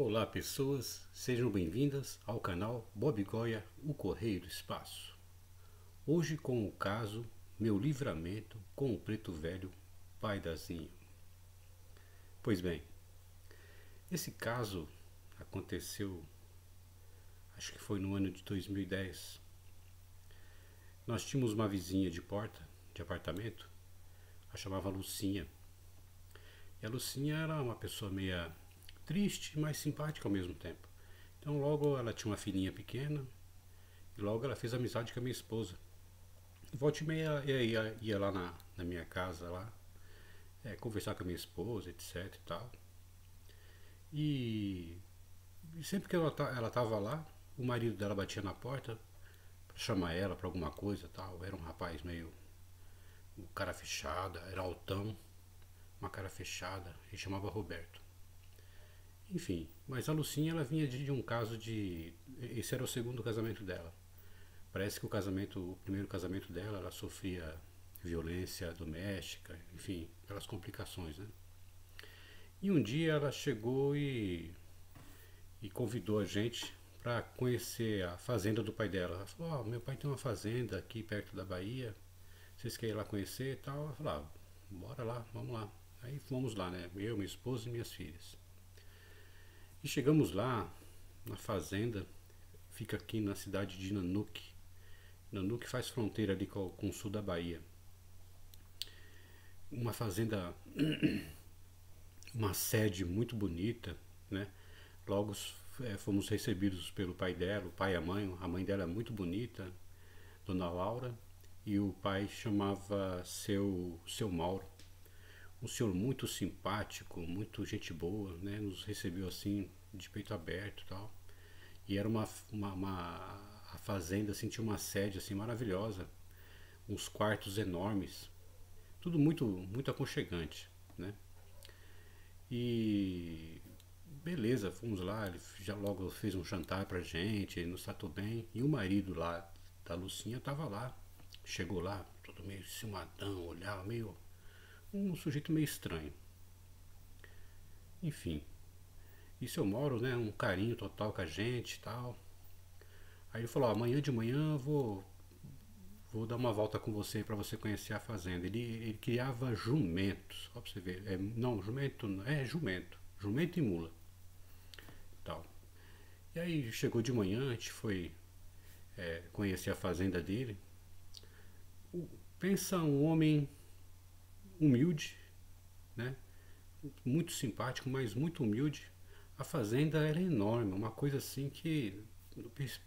Olá pessoas, sejam bem-vindas ao canal Bob Goya, o Correio do Espaço. Hoje com o caso Meu Livramento com o Preto Velho, pai da Zinho. Pois bem, esse caso aconteceu, acho que foi no ano de 2010. Nós tínhamos uma vizinha de porta, de apartamento, a chamava Lucinha. E a Lucinha era uma pessoa meia triste, mas simpática ao mesmo tempo. Então logo ela tinha uma filhinha pequena e logo ela fez amizade com a minha esposa. Volta e meia ia lá na minha casa lá, conversar com a minha esposa, etc e tal. E, e sempre que ela tava lá, o marido dela batia na porta pra chamar ela pra alguma coisa tal. Era um rapaz meio, um cara fechada, era altão, uma cara fechada, e chamava Roberto. Enfim, mas a Lucinha ela vinha de um caso de. Esse era o segundo casamento dela. Parece que o primeiro casamento dela, ela sofria violência doméstica, enfim, aquelas complicações, né? E um dia ela chegou e convidou a gente para conhecer a fazenda do pai dela. Ela falou: meu pai tem uma fazenda aqui perto da Bahia, vocês querem ir lá conhecer e tal? Ela falou: bora lá, vamos lá. Aí fomos lá, né? Eu, minha esposa e minhas filhas. E chegamos lá, na fazenda, fica aqui na cidade de Nanuque. Nanuque faz fronteira ali com o sul da Bahia. Uma fazenda, uma sede muito bonita, né? Logo fomos recebidos pelo pai dela, o pai e a mãe dela é muito bonita, Dona Laura, e o pai chamava seu Mauro. Um senhor muito simpático, muito gente boa, né? Nos recebeu assim, de peito aberto e tal. E era a fazenda assim, tinha uma sede assim maravilhosa, uns quartos enormes, tudo muito aconchegante, né? E beleza, fomos lá, ele já logo fez um jantar pra gente, nos tratou bem, e o marido lá da Lucinha tava lá, chegou lá, todo meio ciumadão, olhava meio um sujeito meio estranho. Enfim, e seu Mauro, né, um carinho total com a gente e tal. Aí ele falou: amanhã de manhã eu vou dar uma volta com você para você conhecer a fazenda. Ele criava jumentos, ó pra você ver. Não, jumento não, jumento e mula, tal. E aí chegou de manhã, a gente foi conhecer a fazenda dele. Pensa um homem humilde, né? Muito simpático, mas muito humilde. A fazenda era enorme, uma coisa assim que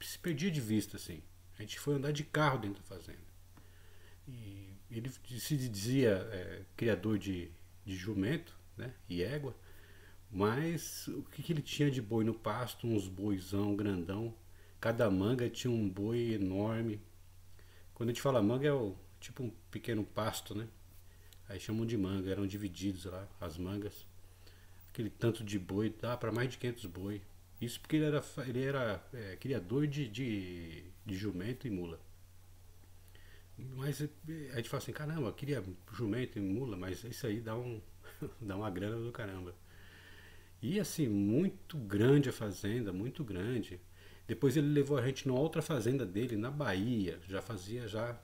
se perdia de vista assim. A gente foi andar de carro dentro da fazenda. E ele se dizia criador de jumento, né, e égua, mas o que ele tinha de boi no pasto? Uns boizão grandão. Cada manga tinha um boi enorme. Quando a gente fala manga é tipo um pequeno pasto, né? Aí chamam de manga, eram divididos lá as mangas. Aquele tanto de boi dá para mais de 500 boi. Isso porque ele era criador de jumento e mula. Mas a gente fala assim: caramba, eu queria jumento e mula, mas isso aí dá uma grana do caramba. E assim, muito grande a fazenda, muito grande. Depois ele levou a gente numa outra fazenda dele, na Bahia. Já fazia já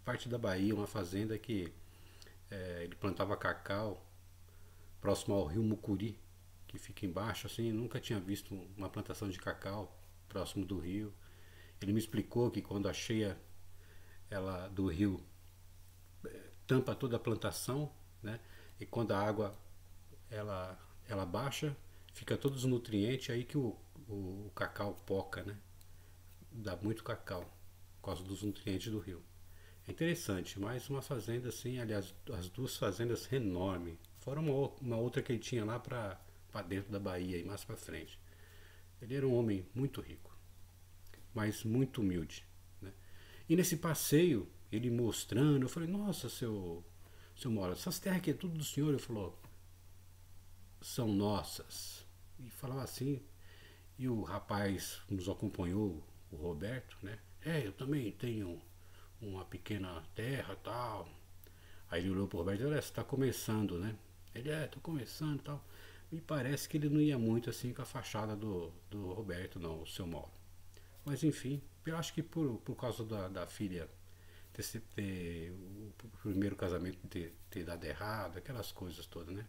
parte da Bahia, uma fazenda que ele plantava cacau próximo ao rio Mucuri, que fica embaixo, assim. Nunca tinha visto uma plantação de cacau próximo do rio. Ele me explicou que quando a cheia do rio tampa toda a plantação, né? E quando a água ela baixa, fica todos os nutrientes aí que o cacau poca, né? Dá muito cacau por causa dos nutrientes do rio. É interessante, mas uma fazenda assim, aliás, as duas fazendas enormes, fora uma outra que ele tinha lá para dentro da Bahia e mais para frente. Ele era um homem muito rico, mas muito humilde, né? E nesse passeio, ele mostrando, eu falei: nossa, seu Mora, essas terras aqui é tudo do senhor? Ele falou: são nossas. E falava assim, e o rapaz nos acompanhou, o Roberto, né? Eu também tenho uma pequena terra tal. Aí ele olhou pro Roberto e falou: você está começando, né? Ele: tô começando tal. me parece que ele não ia muito assim com a fachada do Roberto, não, o seu Mauro. Mas enfim, eu acho que por causa da filha ter o primeiro casamento ter dado errado, aquelas coisas todas, né?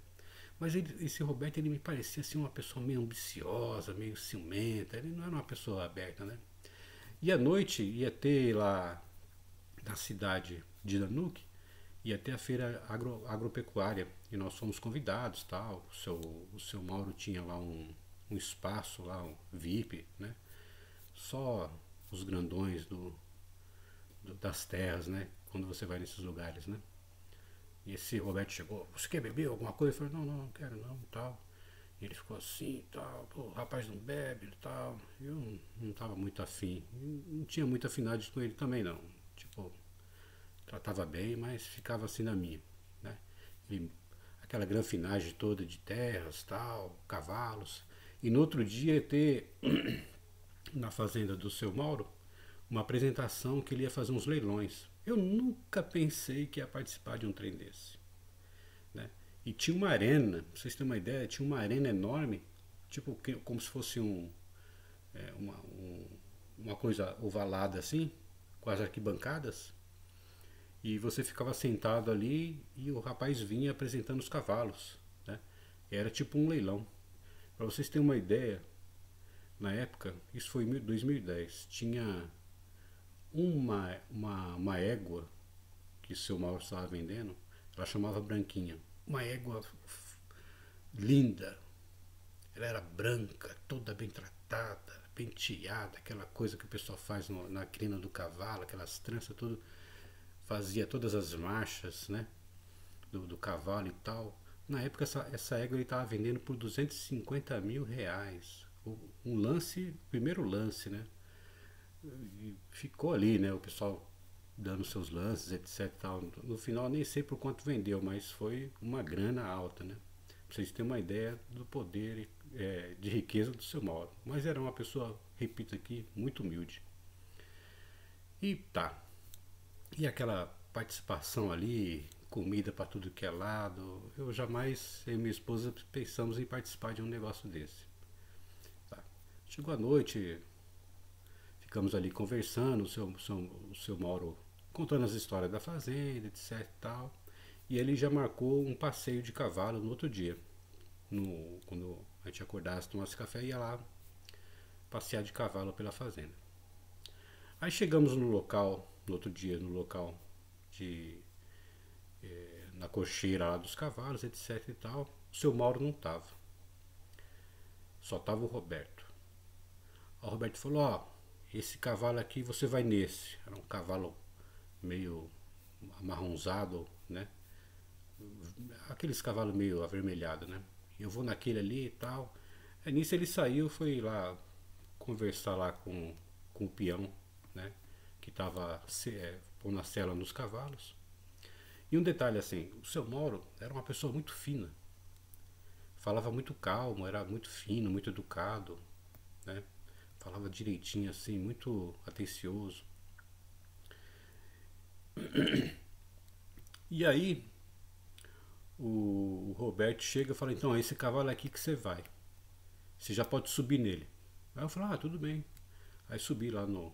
Mas esse Roberto, ele me parecia assim uma pessoa meio ambiciosa, meio ciumenta, ele não era uma pessoa aberta, né? E à noite ia ter lá na cidade de Nanuque, ia ter a feira agropecuária e nós fomos convidados, tal. O seu Mauro tinha lá um espaço lá, um VIP, né? Só os grandões das terras, né? Quando você vai nesses lugares, né? E esse Roberto chegou, você quer beber alguma coisa? Eu falei, não, não quero não, tal. E ele ficou assim, tal, pô, o rapaz não bebe e tal. Eu não tava muito afim, não tinha muita afinidade com ele também não. Tipo, tratava bem, mas ficava assim na minha, né? Ele, aquela granfinagem toda de terras, tal, cavalos. E no outro dia ia ter na fazenda do seu Mauro uma apresentação que ele ia fazer uns leilões. Eu nunca pensei que ia participar de um trem desse, né? E tinha uma arena, pra vocês terem uma ideia, tinha uma arena enorme, tipo como se fosse uma coisa ovalada assim, com as arquibancadas, e você ficava sentado ali e o rapaz vinha apresentando os cavalos, né? E era tipo um leilão. Para vocês terem uma ideia, na época, isso foi em 2010, tinha uma égua que o seu Mauro estava vendendo, ela chamava Branquinha. Uma égua linda. Ela era branca, toda bem tratada, penteada, aquela coisa que o pessoal faz na crina do cavalo, aquelas tranças, tudo. Fazia todas as marchas, né? Do cavalo e tal. Na época, essa égua ele estava vendendo por R$ 250 mil. Um lance, primeiro lance, né? E ficou ali, né? O pessoal dando seus lances, etc. Tal. No final, nem sei por quanto vendeu, mas foi uma grana alta, né? Pra vocês terem uma ideia do poder de riqueza do seu Mauro. Mas era uma pessoa, repito aqui, muito humilde. E tá. E aquela participação ali, comida para tudo que é lado. Eu jamais, eu e minha esposa, pensamos em participar de um negócio desse. Tá. Chegou a noite, ficamos ali conversando, o seu Mauro contando as histórias da fazenda, etc e tal. E ele já marcou um passeio de cavalo no outro dia. Quando a gente acordasse, tomasse café, ia lá passear de cavalo pela fazenda. Aí chegamos no local, no outro dia, no local de na cocheira lá dos cavalos, etc e tal. O seu Mauro não tava. Só tava o Roberto. O Roberto falou, ó, esse cavalo aqui você vai nesse. Era um cavalo meio amarronzado, né? Aqueles cavalos meio avermelhados, né? Eu vou naquele ali e tal. Aí nisso ele saiu, foi lá conversar lá com o peão, né? Que estava pondo a sela nos cavalos. E um detalhe assim, o seu Mauro era uma pessoa muito fina. Falava muito calmo, era muito fino, muito educado, né? Falava direitinho assim, muito atencioso. E aí o Roberto chega e fala, então, é esse cavalo aqui que você vai. Você já pode subir nele. Aí eu falo, tudo bem. Aí subi lá no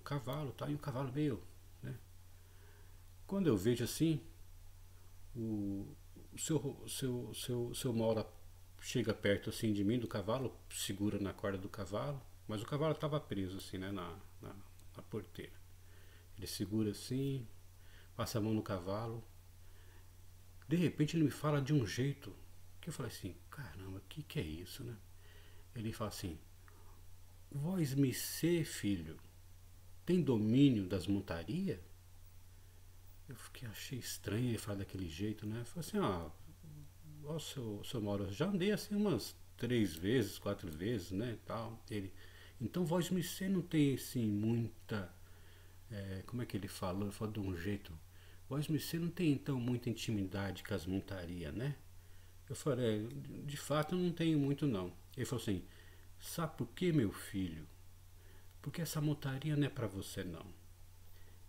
cavalo, tá? E o cavalo veio, né? Quando eu vejo assim, o, o seu Mauro chega perto assim de mim, do cavalo, segura na corda do cavalo, mas o cavalo estava preso assim, né, na porteira. Ele segura assim, passa a mão no cavalo. De repente ele me fala de um jeito que eu falei assim, caramba, que é isso, né? Ele fala assim, vós me ser filho, tem domínio das montarias? Achei estranho ele falar daquele jeito, né? Eu falei assim, ó, seu Mauro, eu já andei assim umas 3 vezes, 4 vezes, né, tal. Ele, então vós me ser não tem assim muita, como é que ele falou? Ele falou de um jeito, vós me ser não tem então muita intimidade com as montarias, né? Eu falei, de fato eu não tenho muito não. Ele falou assim, sabe por que, meu filho? Porque essa montaria não é para você não.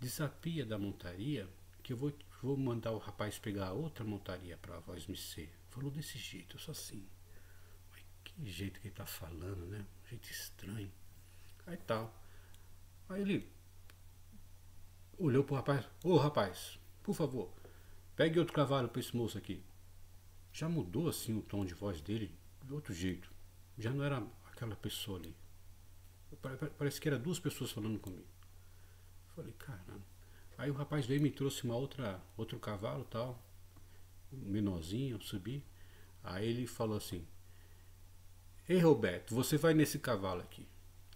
Desapia da montaria que eu vou mandar o rapaz pegar outra montaria para vós me ser. Falou desse jeito, eu sou assim. que jeito que ele tá falando, né? Um jeito estranho. Aí tal. Aí ele olhou pro rapaz, ô rapaz, por favor, pegue outro cavalo pra esse moço aqui. Já mudou assim o tom de voz dele de outro jeito. Já não era aquela pessoa ali. Parece que era duas pessoas falando comigo. Falei, caramba. Aí o rapaz veio e me trouxe outro cavalo tal, menorzinho, eu subi. Aí ele falou assim, ei Roberto, você vai nesse cavalo aqui.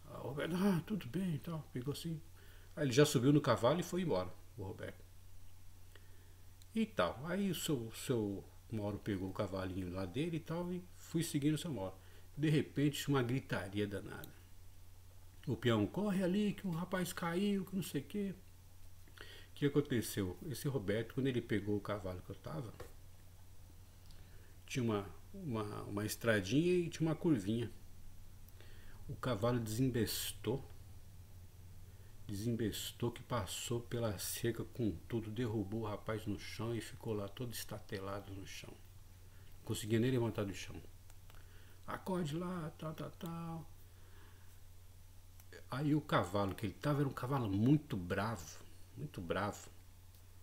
Ah, o Roberto, tudo bem e tal, pegou assim. Aí ele já subiu no cavalo e foi embora, o Roberto. E tal. Aí o seu Mauro pegou o cavalinho lá dele e tal, e fui seguindo o seu Mauro. De repente, uma gritaria danada. O peão, corre ali que o rapaz caiu, que não sei o quê. O que aconteceu? Esse Roberto, quando ele pegou o cavalo que eu tava, tinha uma estradinha e tinha uma curvinha. O cavalo desembestou que passou pela cerca com tudo, derrubou o rapaz no chão e ficou lá todo estatelado no chão. Não conseguia nem levantar do chão. Acorde lá, tal, tal, tal. Aí o cavalo que ele tava era um cavalo muito bravo, muito bravo.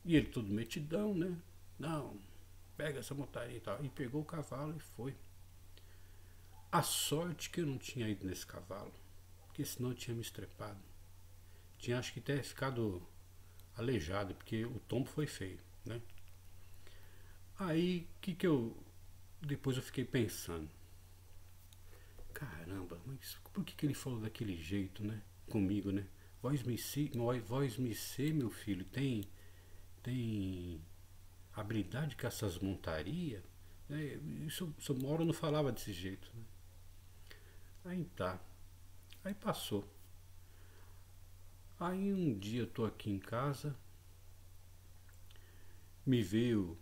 E ele todo metidão, né? Não, pega essa montaria e tal. E pegou o cavalo e foi. A sorte que eu não tinha ido nesse cavalo, porque senão eu tinha me estrepado. Tinha acho que até ficado aleijado, porque o tombo foi feio, né? Aí, depois eu fiquei pensando, caramba, mas por que ele falou daquele jeito, né? Comigo, né? Vós me ser, meu filho, tem habilidade com essas montarias, né? Isso, o seu Mauro não falava desse jeito, né? Aí tá, aí passou. Aí um dia eu tô aqui em casa, me veio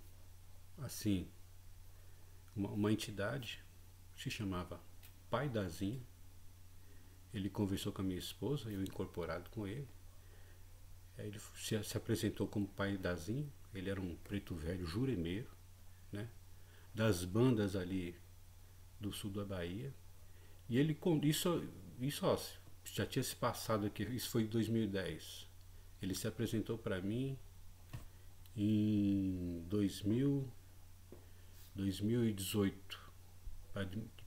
assim uma entidade, se chamava Pai Dazinho. Ele conversou com a minha esposa, eu incorporado com ele. Aí ele se apresentou como Pai Dazinho. Ele era um preto velho juremeiro, né? Das bandas ali do sul da Bahia. E ele isso ó, já tinha se passado aqui, isso foi em 2010. Ele se apresentou para mim em 2018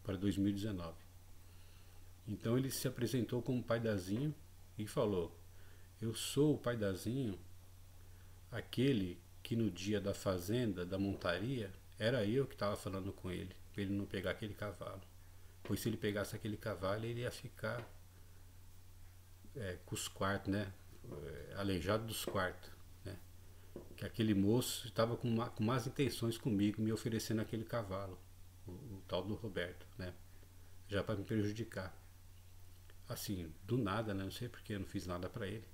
para 2019. Então ele se apresentou como Pai Dazinho e falou: eu sou o Pai Dazinho, aquele que no dia da fazenda, da montaria, era eu que estava falando com ele, para ele não pegar aquele cavalo. Pois se ele pegasse aquele cavalo, ele ia ficar com os quartos, né? Aleijado dos quartos. Né? Que aquele moço estava com más intenções comigo, me oferecendo aquele cavalo, o tal do Roberto, né? Já para me prejudicar. Assim, do nada, né? Não sei porque eu não fiz nada para ele.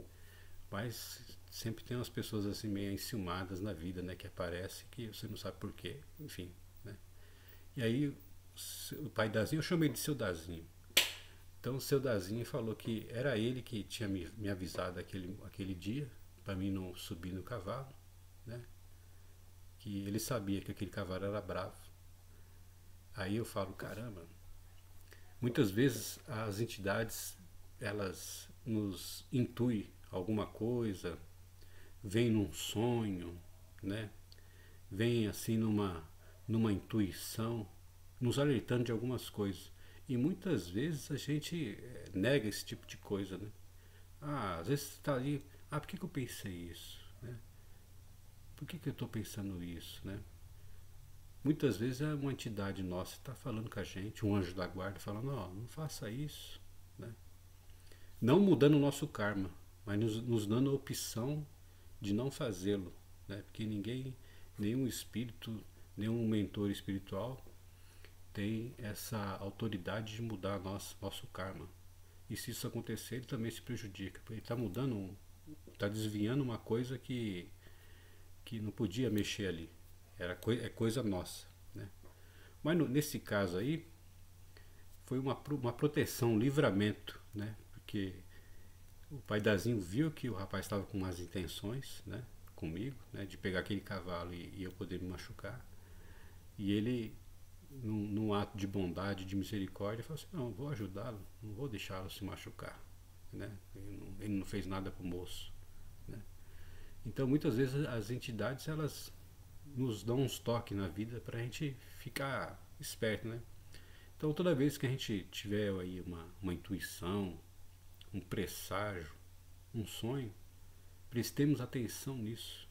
Mas sempre tem umas pessoas assim meio enciumadas na vida, né? Que aparece que você não sabe porquê. Enfim, né? E aí o Pai Dazinho, eu chamei de seu Dazinho. Então o seu Dazinho falou que era ele que tinha me avisado aquele dia, para mim não subir no cavalo, né? Que ele sabia que aquele cavalo era bravo. Aí eu falo, caramba, muitas vezes as entidades, elas nos intuem alguma coisa, vem num sonho, né? Vem assim numa intuição, nos alertando de algumas coisas. E muitas vezes a gente nega esse tipo de coisa, né? Às vezes você está ali, por que eu pensei isso? Né? Por que eu estou pensando isso? Né? Muitas vezes é uma entidade nossa que está falando com a gente, um anjo da guarda falando, não faça isso. Né? Não mudando o nosso karma, mas nos dando a opção de não fazê-lo. Né? Porque nenhum espírito, nenhum mentor espiritual tem essa autoridade de mudar nosso karma. E se isso acontecer, ele também se prejudica. Ele está está desviando uma coisa que não podia mexer ali. É coisa nossa. Né? Mas nesse caso aí, foi uma proteção, um livramento. Né? Porque o Pai Dazinho viu que o rapaz estava com más intenções, né? Comigo, né? De pegar aquele cavalo e eu poder me machucar. E ele num ato de bondade, de misericórdia, fala assim, não, vou ajudá-lo, não vou deixá-lo se machucar, né? Ele não fez nada pro moço, né? Então muitas vezes as entidades elas nos dão uns toques na vida para a gente ficar esperto, né? Então toda vez que a gente tiver aí uma intuição, um presságio, um sonho, prestemos atenção nisso,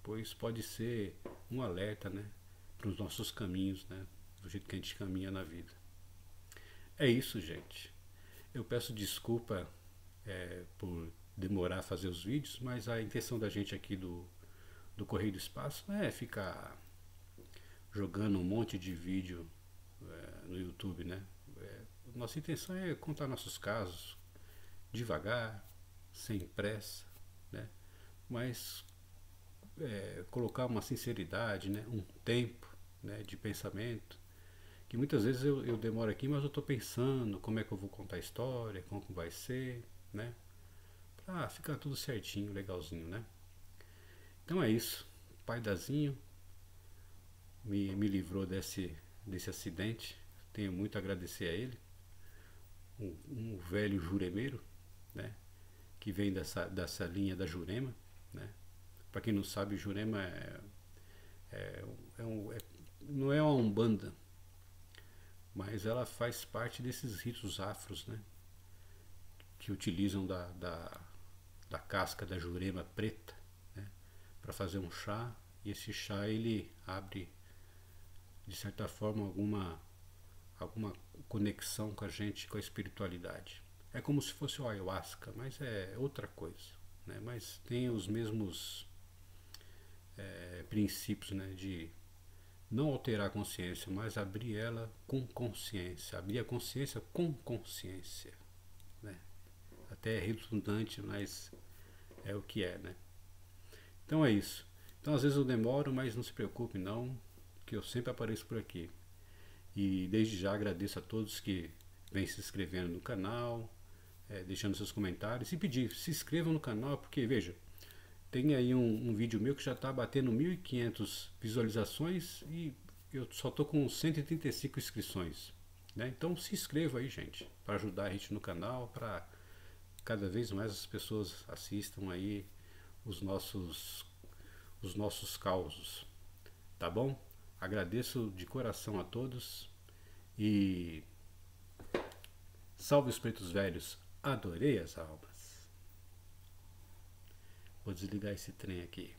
pois pode ser um alerta, né, para os nossos caminhos, né, do jeito que a gente caminha na vida. É isso, gente. Eu peço desculpa por demorar a fazer os vídeos, mas a intenção da gente aqui do Correio do Espaço não é ficar jogando um monte de vídeo no YouTube, né? Nossa intenção é contar nossos casos devagar, sem pressa, né? Mas colocar uma sinceridade, né? Um tempo, né, de pensamento, que muitas vezes eu demoro aqui, mas eu estou pensando como é que eu vou contar a história, como vai ser, né? Pra ficar tudo certinho, legalzinho, né? Então é isso. O Pai Dazinho me livrou desse acidente. Tenho muito a agradecer a ele. Um velho juremeiro, né? Que vem dessa linha da Jurema, né? Para quem não sabe, Jurema não é uma umbanda, mas ela faz parte desses ritos afros, né? Que utilizam da casca da jurema preta, né? Para fazer um chá, e esse chá ele abre de certa forma alguma conexão com a gente, com a espiritualidade. É como se fosse o ayahuasca, mas é outra coisa, né? Mas tem os mesmos princípios, né? De não alterar a consciência, mas abrir ela com consciência, abrir a consciência com consciência, né? Até é redundante, mas é o que é, né? Então é isso. Então às vezes eu demoro, mas não se preocupe não, que eu sempre apareço por aqui. E desde já agradeço a todos que vêm se inscrevendo no canal, deixando seus comentários e pedir, se inscrevam no canal, porque veja, tem aí um vídeo meu que já está batendo 1.500 visualizações e eu só estou com 135 inscrições, né? Então se inscreva aí, gente, para ajudar a gente no canal, para cada vez mais as pessoas assistam aí os nossos causos, tá bom? Agradeço de coração a todos e salve os pretos velhos, adorei as almas. Vou desligar esse trem aqui.